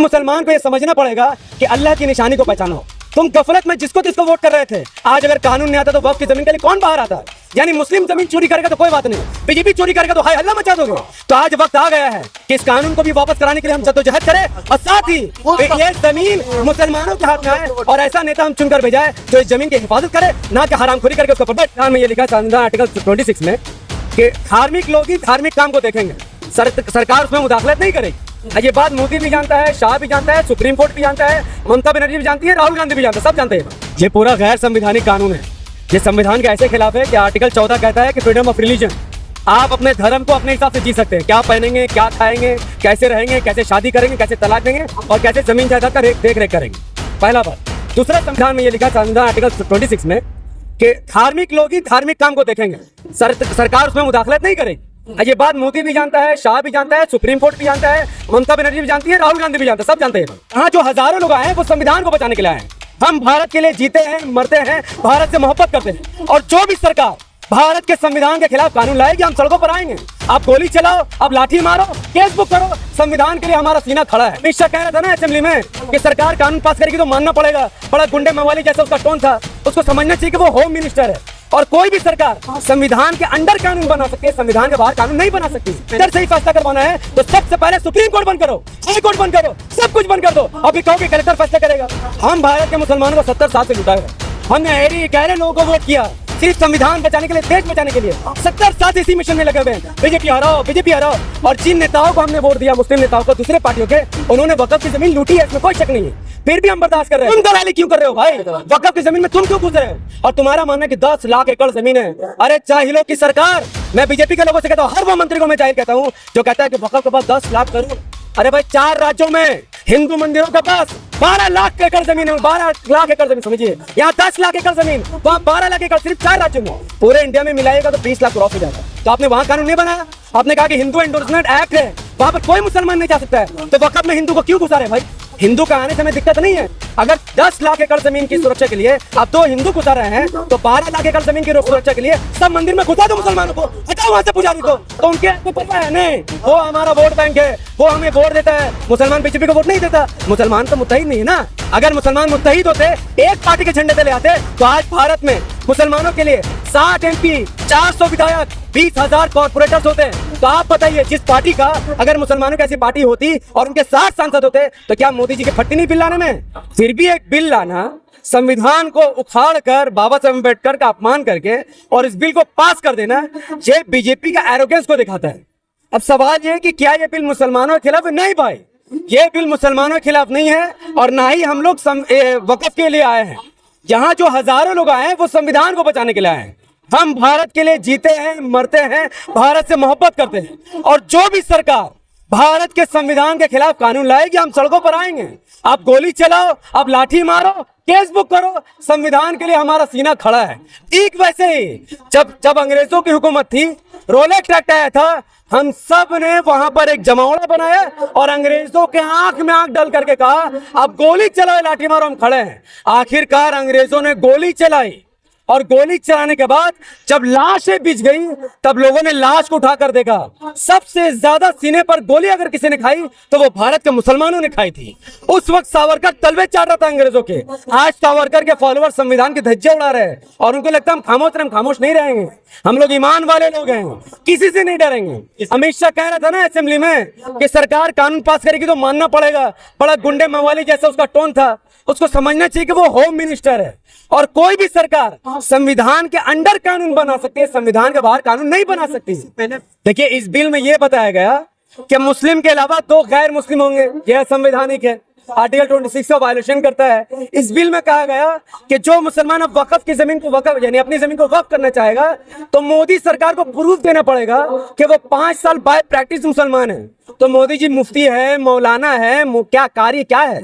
मुसलमान को ये समझना पड़ेगा कि अल्लाह की निशानी को पहचानो। तुम गफलत में जिसको तिसको वोट कर रहे थे, आज अगर कानून नहीं आता तो वक्फ की जमीन के लिए कौन बाहर आता है? यानी मुस्लिम जमीन चोरी करेगा तो कोई बात नहीं, बीजेपी चोरी करेगा तो हाय हल्ला मचा दोगे। तो आज वक्त आ गया है कि इस कानून को भी वापस कराने के लिए हम जद्दोजहद करें और साथ ही ये जमीन मुसलमानों के हाथ में आए और ऐसा नेता हम चुनकर भेजाए जो इस जमीन की हिफाजत करे, ना कि हरामखोरी करके उसका पर्दा। में ये लिखा संविधान आर्टिकल 26 में कि धार्मिक लोग ही धार्मिक काम को देखेंगे, सरकार उसमें मुदाखलत नहीं करेगी। ये बात मोदी भी जानता है, शाह भी जानता है, सुप्रीम कोर्ट भी जानता है, ममता बनर्जी भी जानती है, राहुल गांधी भी जानता है, सब जानते हैं। ये पूरा गैर संवैधानिक कानून है। ये संविधान के ऐसे खिलाफ है कि आर्टिकल 14 कहता है कि फ्रीडम ऑफ रिलीजन, आप अपने धर्म को अपने हिसाब से जी सकते हैं, क्या पहनेंगे, क्या खाएंगे, कैसे रहेंगे, कैसे शादी करेंगे, कैसे तलाक देंगे और कैसे जमीन जायदाद का देख रेख करेंगे। पहला बात। दूसरा, संविधान में ये लिखा संविधान आर्टिकल 26 में कि धार्मिक लोग ही धार्मिक काम को देखेंगे, सरकार उसमें मुदाखलत नहीं करेगी। ये बात मोदी भी जानता है, शाह भी जानता है, सुप्रीम कोर्ट भी जानता है, ममता बनर्जी भी जानती है, राहुल गांधी भी जानता है, सब जानते हैं। यहाँ जो हजारों लोग आए हैं वो संविधान को बचाने के लिए आए हैं। हम भारत के लिए जीते हैं, मरते हैं, भारत से मोहब्बत करते हैं और जो भी सरकार भारत के संविधान के खिलाफ कानून लाएगी हम सड़कों पर आएंगे। आप गोली चलाओ, आप लाठी मारो, केस बुक करो, संविधान के लिए हमारा सीना खड़ा है। अमित शाह कह रहा था ना असेंबली में कि सरकार कानून पास करेगी तो मानना पड़ेगा, बड़ा गुंडे मवाली जैसा उसका टोन था। उसको समझना चाहिए कि वो होम मिनिस्टर है और कोई भी सरकार संविधान के अंडर कानून बना सकती है, संविधान के बाहर कानून नहीं बना सकती। अंदर से ही फैसला करवाना है तो सबसे पहले सुप्रीम कोर्ट बंद करो, हाई कोर्ट बंद करो, सब कुछ बंद कर दो। अभी कहो कि कलेक्टर फैसला करेगा। हम भारत के मुसलमानों को 70 साल से लुटा है, हमने गहरे लोगों को वोट किया सिर्फ संविधान बचाने के लिए, देश बचाने के लिए। 70 साल इसी मिशन में लगे हुए हैं, बीजेपी हराओ, बीजेपी हराओ। और जिन नेताओं को हमने वोट दिया, मुस्लिम नेताओं को, दूसरे पार्टियों के, उन्होंने वक़्फ़ की जमीन लूटी है, इसमें कोई शक नहीं है। फिर भी हम बर्दाश्त कर रहे हैं। तुम दलाली क्यों कर रहे हो भाई? वक़्फ़ की जमीन में तुम क्यों घुस रहे हो? और तुम्हारा मानना है कि 10 लाख एकड़ जमीन है। अरे चाहिए की सरकार, मैं बीजेपी के लोगों से कहता हूँ, हर वो मंत्री को मैं जाहिर कहता हूँ जो कहता है कि वक़्फ़ के पास 10 लाख करोड़। अरे भाई 4 राज्यों में हिंदू मंदिरों के पास 12 लाख एकड़ जमीन है, 12 लाख एकड़ जमीन समझिए, यहाँ 10 लाख एकड़ जमीन, वहाँ 12 लाख एकड़, सिर्फ 4 राज्यों में। पूरे इंडिया में मिलाएगा तो 20 लाख क्रॉस हो जाएगा। तो आपने वहाँ कानून नहीं बनाया, आपने कहा कि हिंदू एंडोर्समेंट एक्ट है, वहाँ पर कोई मुसलमान नहीं जा सकता है। तो वक़्फ़ में हिंदू को क्यों घुसा रहे भाई? हिंदू का आने से हमें दिक्कत नहीं है। अगर 10 लाख एकड़ जमीन की सुरक्षा के लिए आप 2 हिंदू घुसा रहे हैं तो 12 लाख एकड़ जमीन की सुरक्षा के लिए सब मंदिर में घुसा दो मुसलमानों को, हटाओ वहां से पुजारी को। तो उनके आपको पता है नहीं, वो हमारा वोट बैंक है, वो हमें वोट देता है। मुसलमान बीजेपी को वोट नहीं देता, मुसलमान तो मुत्तहिद नहीं है ना। अगर मुसलमान मुत्तहिद होते, एक पार्टी के झंडे तले आते, तो आज भारत में मुसलमानों के लिए 60 MP, 400 विधायक, 20,000 कॉर्पोरेटर्स होते। तो आप बताइए, जिस पार्टी का अगर मुसलमानों की ऐसी पार्टी होती और उनके 60 सांसद होते तो क्या मोदी जी के फट्टी नहीं बिल लाने में? फिर भी एक बिल लाना, संविधान को उखाड़ कर बाबा साहब अम्बेडकर का अपमान करके और इस बिल को पास कर देना, ये बीजेपी का एरोगेंस को दिखाता है। अब सवाल ये है कि क्या ये बिल मुसलमानों के खिलाफ है? नहीं भाई, ये बिल मुसलमानों के खिलाफ नहीं है और ना ही हम लोग वक़्फ़ के लिए आए हैं। यहाँ जो हजारों लोग आए हैं वो संविधान को बचाने के लिए आए हैं। हम भारत के लिए जीते हैं, मरते हैं, भारत से मोहब्बत करते हैं और जो भी सरकार भारत के संविधान के खिलाफ कानून लाएगी हम सड़कों पर आएंगे। आप गोली चलाओ, आप लाठी मारो, केस बुक करो, संविधान के लिए हमारा सीना खड़ा है। ठीक वैसे ही जब अंग्रेजों की हुकूमत थी, रोलेक्स एक्ट आया था, हम सब ने वहां पर एक जमावड़ा बनाया और अंग्रेजों के आंख में आंख डाल करके कहा आप गोली चलाओ, लाठी मारो, हम खड़े हैं। आखिरकार अंग्रेजों ने गोली चलाई और गोली चलाने के बाद जब लाशें बिछ गई तब लोगों ने लाश को उठाकर देखा। सबसे ज्यादा सीने पर गोली अगर किसी ने खाई तो वो भारत के मुसलमानों ने खाई थी। उस वक्त सावरकर तलवे चाट रहा था अंग्रेजों के। आज सावरकर के फॉलोअर संविधान के धज्जे उड़ा रहे हैं और उनको लगता है हम खामोश रहे, हम खामोश नहीं रहेंगे। हम लोग ईमान वाले लोग हैं, किसी से नहीं डरेंगे। अमित शाह कह रहा था ना असेंबली में कि सरकार कानून पास करेगी तो मानना पड़ेगा, बड़ा गुंडे मवाली जैसा उसका टोन था। उसको समझना चाहिए कि वो होम मिनिस्टर है और कोई भी सरकार संविधान के अंडर कानून बना सकती है, संविधान के बाहर कानून नहीं बना सकती। देखिए, इस बिल में यह बताया गया कि मुस्लिम के अलावा 2 गैर मुस्लिम होंगे, यह संवैधानिक है, आर्टिकल 26 का वायलेशन करता है। इस बिल में कहा गया कि जो मुसलमान अब वक़्फ़ की जमीन को वक़्फ़ यानी अपनी जमीन को वक़्फ़ करना चाहेगा तो मोदी सरकार को प्रूफ देना पड़ेगा कि वो 5 साल बाय प्रैक्टिस मुसलमान है। तो मोदी जी मुफ्ती है, मौलाना है, क्या कार्य क्या है,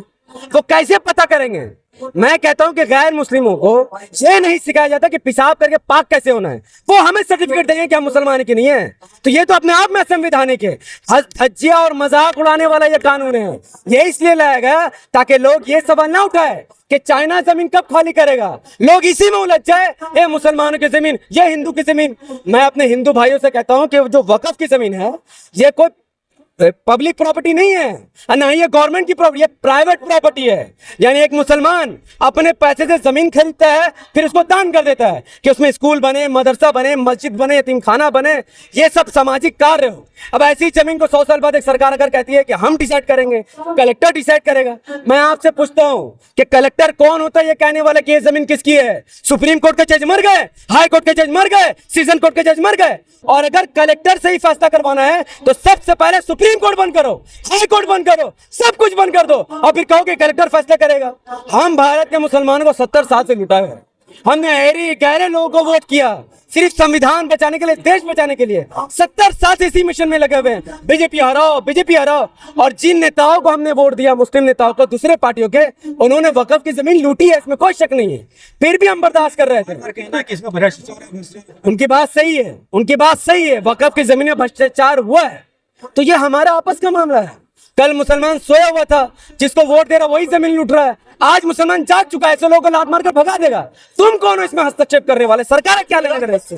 वो कैसे पता करेंगे? मैं कहता हूं कि गैर मुस्लिमों को ये नहीं सिखाया जाता कि पेशाब करके पाक कैसे होना है। वो हमें सर्टिफिकेट देंगे कि हम मुसलमान की नहीं है। तो ये तो अपने आप में संवैधानिक है। धज्जिया और मजाक उड़ाने वाला ये कानून है। ये इसलिए लाया गया ताकि लोग ये सवाल ना उठाए कि चाइना जमीन कब खाली करेगा, लोग इसी में उलझ जाए, ये मुसलमानों की जमीन, ये हिंदू की जमीन। मैं अपने हिंदू भाइयों से कहता हूं कि जो वक़्फ़ की जमीन है, ये कोई पब्लिक प्रॉपर्टी नहीं है और ना ही ये गवर्नमेंट की प्रॉपर्टी, ये प्राइवेट प्रॉपर्टी है। यानी एक मुसलमान अपने पैसे से जमीन खरीदता है, फिर उसको दान कर देता है कि उसमें स्कूल बने, मदरसा बने, मस्जिद बने, यतीम खाना बने, ये सब सामाजिक कार्य हो। अब ऐसी जमीन को 100 साल बाद एक सरकार अगर कहती है कि हम डिसाइड करेंगे, कलेक्टर डिसाइड करेगा, मैं आपसे पूछता हूं कि कलेक्टर कौन होता है ये कहने वाला कि ये जमीन किसकी है? सुप्रीम कोर्ट के जज मर गए, हाई कोर्ट के जज मर गए, सेशन कोर्ट के जज मर गए, और अगर कलेक्टर से ही फैसला करवाना है तो सबसे पहले सुप्रीम कोर्ट बंद करो, हाई कोर्ट बंद करो, सब कुछ बंद कर दो और फिर कहो कि कलेक्टर फैसला करेगा। हम भारत के मुसलमानों को 70 साल से लुटा है। हमने ऐरे गहरे लोगों को वोट किया सिर्फ संविधान बचाने के लिए, देश बचाने के लिए। 70 साल से इसी मिशन में लगे हुए हैं, बीजेपी हराओ, बीजेपी हराओ। और जिन नेताओं को हमने वोट दिया, मुस्लिम नेताओं को, दूसरे पार्टियों के, उन्होंने वक्फ की जमीन लूटी है, इसमें कोई शक नहीं है, फिर भी हम बर्दाश्त कर रहे थे। उनकी बात सही है, उनकी बात सही है, वक्फ की जमीन में भ्रष्टाचार हुआ है, तो ये हमारा आपस का मामला है। कल मुसलमान सोया हुआ था, जिसको वोट दे रहा वही जमीन लूट रहा है। आज मुसलमान जाग चुका है, ऐसे लोगों को लात मारकर भगा देगा। तुम कौन हो इसमें हस्तक्षेप करने वाले? सरकार क्या लेना करे इससे?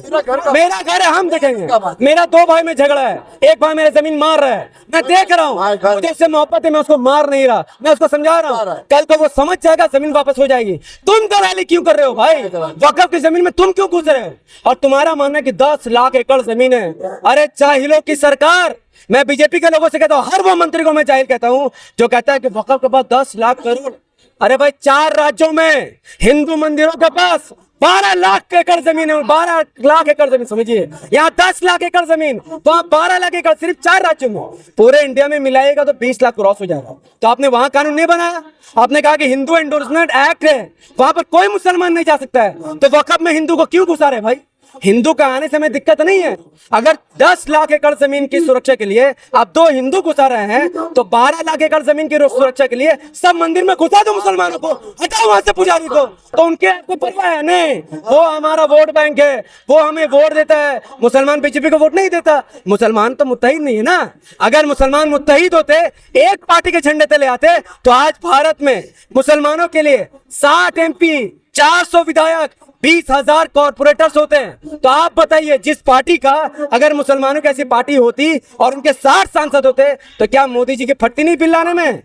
मेरा घर है, हम देखेंगे। मेरा 2 भाई में झगड़ा है, एक भाई मेरे जमीन मार रहा है, मैं देख रहा हूँ, मुझे उससे मोहब्बत है, मैं उसको मार नहीं रहा, मैं उसको समझा रहा हूँ। कल को वो समझ जाएगा, जमीन वापस हो जाएगी। तुम तो रैली क्यों कर रहे हो भाई? वक्फ की जमीन में तुम क्यों घुस रहे हो? और तुम्हारा मानना है कि 10 लाख एकड़ जमीन है। अरे जाहिलों की सरकार। मैं बीजेपी के लोगों से कहता हूँ, हर वो मंत्री को मैं जाहिल कहता हूँ जो कहता है कि वक्फ के पास 10 लाख करोड़। अरे भाई, 4 राज्यों में हिंदू मंदिरों के पास 12 लाख एकड़ जमीन है, 12 लाख एकड़ जमीन समझिए, यहाँ 10 लाख एकड़ जमीन, वहाँ 12 लाख एकड़, सिर्फ 4 राज्यों में। पूरे इंडिया में मिलाएगा तो 20 लाख क्रॉस हो जाएगा। तो आपने वहां कानून नहीं बनाया, आपने कहा कि हिंदू एंडोर्समेंट एक्ट है, वहां पर कोई मुसलमान नहीं जा सकता है, तो वक्फ में हिंदू को क्यों घुसा रहे भाई? हिंदू का आने से हमें दिक्कत नहीं है। अगर 10 लाख एकड़ जमीन की सुरक्षा के लिए आप 2 हिंदू घुसा रहे हैं, तो 12 लाख एकड़ जमीन की सुरक्षा के लिए सब मंदिर में घुसा दो मुसलमानों को, हटाओ वहां से पुजारी को। तो उनके कोई परवाह है नहीं, वो हमारा वोट बैंक है, वो हमें वोट देता है। मुसलमान बीजेपी को वोट नहीं देता। मुसलमान तो मुत्तहिद नहीं है ना। अगर मुसलमान मुत्तहिद होते, एक पार्टी के झंडे तले आते, तो आज भारत में मुसलमानों के लिए 60 MP, 400 विधायक, 20,000 कॉर्पोरेटर्स होते हैं। तो आप बताइए, जिस पार्टी का अगर मुसलमानों की ऐसी पार्टी होती और उनके 60 सांसद होते, तो क्या मोदी जी की फटती नहीं बिल लाने में?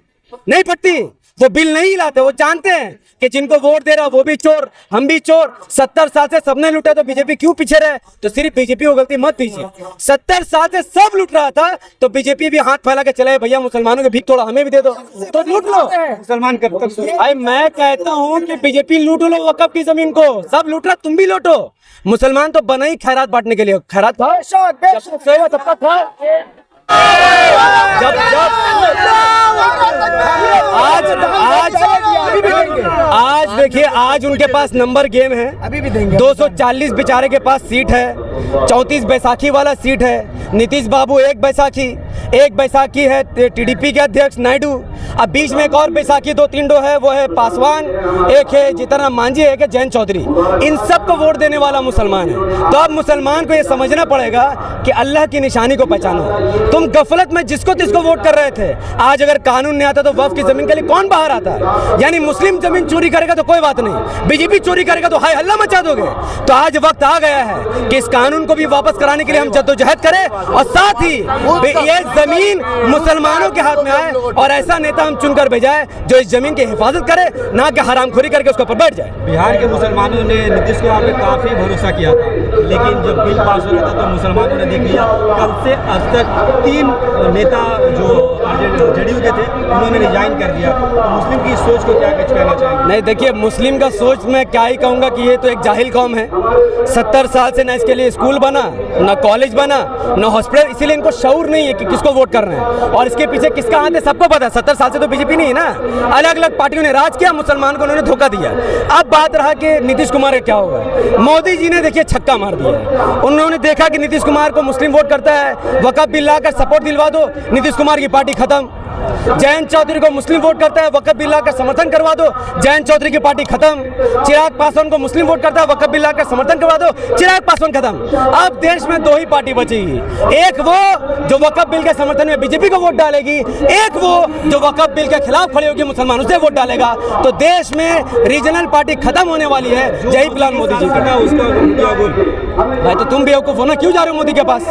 नहीं फटती। वो बिल नहीं लाते, वो जानते हैं कि जिनको वोट दे रहा वो भी चोर, हम भी चोर। 70 साल से सबने लूटा, तो बीजेपी क्यों पीछे रहे? तो सिर्फ बीजेपी को गलती मत दीजिए। 70 साल से सब लूट रहा था, तो बीजेपी भी हाथ फैला के चले, भैया मुसलमानों के भीख थोड़ा हमें भी दे दो, तो लूट लो। मुसलमान कब तक? भाई मैं कहता हूँ कि बीजेपी लूट लो वक्फ की जमीन को, सब लूट रहा, तुम भी लूटो। मुसलमान तो बना ही खैरात बांटने के लिए। खैरात आज देखिए, आज उनके पास नंबर गेम है, अभी भी देंगे। 240 बेचारे के पास सीट है, 34 बैसाखी वाला सीट है। नीतीश बाबू एक बैसाखी है टीडीपी के अध्यक्ष नायडू। अब बीच में एक और बैसाखी 2-3 है, वो है पासवान, एक है जीतनराम मांझी, एक है जयंत चौधरी। इन सब को वोट देने वाला मुसलमान है। तो अब मुसलमान को ये समझना पड़ेगा कि अल्लाह की निशानी को पहचानो। तुम गफलत में जिसको तिसको वोट कर रहे थे, आज अगर कानून नहीं आता तो वक्फ की जमीन के लिए कौन बाहर आता है? यानी मुस्लिम जमीन चोरी करेगा तो कोई बात नहीं, बीजेपी चोरी करेगा तो हाय हल्ला मचा दोगे। तो आज वक्त आ गया है कि इस कानून को भी वापस कराने के लिए हम जद्दोजहद करें, और साथ ही ये जमीन मुसलमानों के हाथ में आए, और ऐसा नेता हम चुनकर भेजाए जो इस जमीन की हिफाजत करे, ना कि हरामखोरी करके उसके ऊपर बैठ जाए। बिहार के मुसलमानों ने नीतीश कुमार पे काफी भरोसा किया था, लेकिन जब बिल पास हो रहा था तो मुसलमानों ने देख लिया। कल से आज तक 3 नेता जो जेडीयू के थे, उन्होंने रिजाइन कर दिया। तो मुस्लिम की सोच को क्या कुछ कहना चाहेंगे? नहीं, देखिए, मुस्लिम का सोच मैं क्या ही कहूँगा कि ये तो एक जाहिल कौम है। 70 साल से ना इसके लिए स्कूल बना, ना कॉलेज बना, ना हॉस्पिटल, इसीलिए इनको शऊर नहीं है कि किसको वोट कर रहे हैं और इसके पीछे किसका हाथ है, सबको पता है। 70 साल से तो बीजेपी नहीं है ना, अलग अलग पार्टियों ने राज किया, मुसलमान को उन्होंने धोखा दिया। अब बात रहा कि नीतीश कुमार का क्या होगा। मोदी जी ने देखिए छक्का मार दिया। उन्होंने देखा कि नीतीश कुमार को मुस्लिम वोट करता है, वक्फ बिल लाकर सपोर्ट दिलवा दो, नीतीश कुमार की पार्टी खत्म। जयंत चौधरी को मुस्लिम वोट करता है, वक्फ बिल का समर्थन करवा दो, जयंत चौधरी की पार्टी खत्म। चिराग पासवान को मुस्लिम वोट करता है, वक्फ बिल का समर्थन करवा दो, चिराग पासवान खत्म। अब देश में दो ही पार्टी बचेगी, एक वो जो वक्फ बिल के समर्थन में बीजेपी को वोट डालेगी, एक वो जो वक्फ बिल के खिलाफ खड़े होकर मुसलमानों से वोट डालेगा। तो देश में रीजनल पार्टी खत्म होने वाली है। यही प्लान मोदी जी का। भाई तो तुम बेवकूफ हो ना, क्यों जा रहे हो मोदी के पास?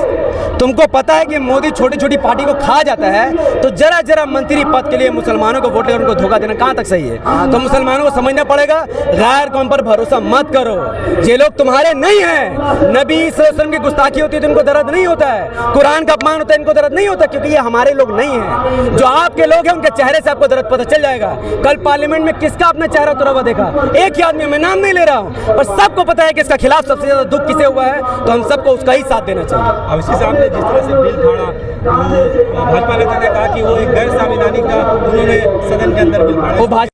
तुमको पता है कि मोदी छोटी छोटी पार्टी को खा जाता है, तो जरा जरा मंत्री पद के लिए मुसलमानों को वोट उनको धोखा देना कहां तक सही है? तो मुसलमानों को समझना पड़ेगा, गैर कौम पर भरोसा मत करो। ये लोग तुम्हारे नहीं है। नबी सल्लल्लाहु अलैहि वसल्लम की गुस्ताखी होती है तो इनको दर्द नहीं होता है, कुरान का अपमान होता है इनको दर्द नहीं होता, क्योंकि ये हमारे लोग नहीं है। जो आपके लोग हैं उनके चेहरे से आपको दर्द पता चल जाएगा। कल पार्लियामेंट में किसका अपना चेहरा उतरा हुआ देखा? एक ही आदमी, मैं नाम नहीं ले रहा हूं, पर सबको पता है कि इसका खिलाफ सबसे ज्यादा दुख किसे हुआ है, तो हम सबको उसका ही साथ देना चाहिए। अब इसी साहब ने जिस तरह से बिल फाड़ा, भाजपा नेता ने कहा कि वो एक गैर संवैधानिक था, उन्होंने सदन के अंदर बिल फाड़ा। वो भाजपा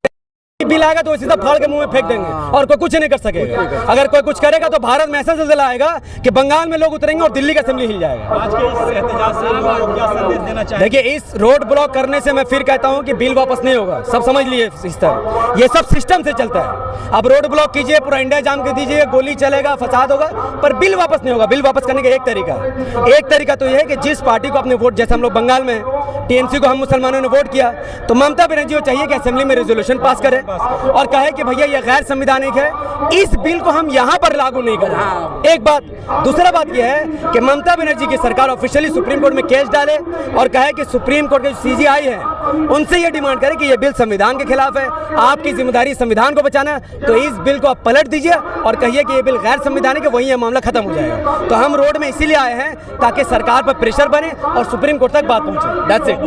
बिल आएगा तो सीधा फाड़ के मुंह में फेंक देंगे और कोई कुछ नहीं कर सकेगा। अगर कोई कुछ करेगा तो भारत में ऐसा सिलसिला आएगा कि बंगाल में लोग उतरेंगे और दिल्ली का असेंबली हिल जाएगा। आज के इस एहतजाज से लोगों को क्या संदेश देना चाहिए? देखिए, इस रोड ब्लॉक करने से मैं फिर कहता हूं कि बिल वापस नहीं होगा। सब समझ लिए सिस्टम, ये सब सिस्टम से चलता है। अब रोड ब्लॉक कीजिए, पूरा इंडिया जाम कर दीजिए, गोली चलेगा, फसाद होगा, पर बिल वापस नहीं होगा। बिल वापस करने का एक तरीका तो यह है कि जिस पार्टी को अपने वोट, जैसे हम लोग बंगाल में टीएमसी को हम मुसलमानों ने वोट किया, तो ममता बनर्जी को चाहिए कि असेंबली में रेजोल्यूशन पास करे और कहे कि भैया ये गैर संवैधानिक है, इस बिल को हम यहां पर लागू नहीं करें। एक बात। दूसरा बात यह है कि ममता बनर्जी की सरकार ऑफिशियली सुप्रीम कोर्ट में केस डाले और कहे कि सुप्रीम कोर्ट के सीजीआई है उनसे ये डिमांड करे कि ये बिल संविधान के खिलाफ है, आपकी जिम्मेदारी संविधान को बचाना, तो इस बिल को आप पलट दीजिए और कहिए कि ये बिल गैर संवैधानिक है, वहीं ये मामला खत्म हो जाएगा। तो हम रोड में इसीलिए आए हैं ताकि सरकार पर प्रेशर बने और सुप्रीम कोर्ट तक बात पहुंचे। That's it.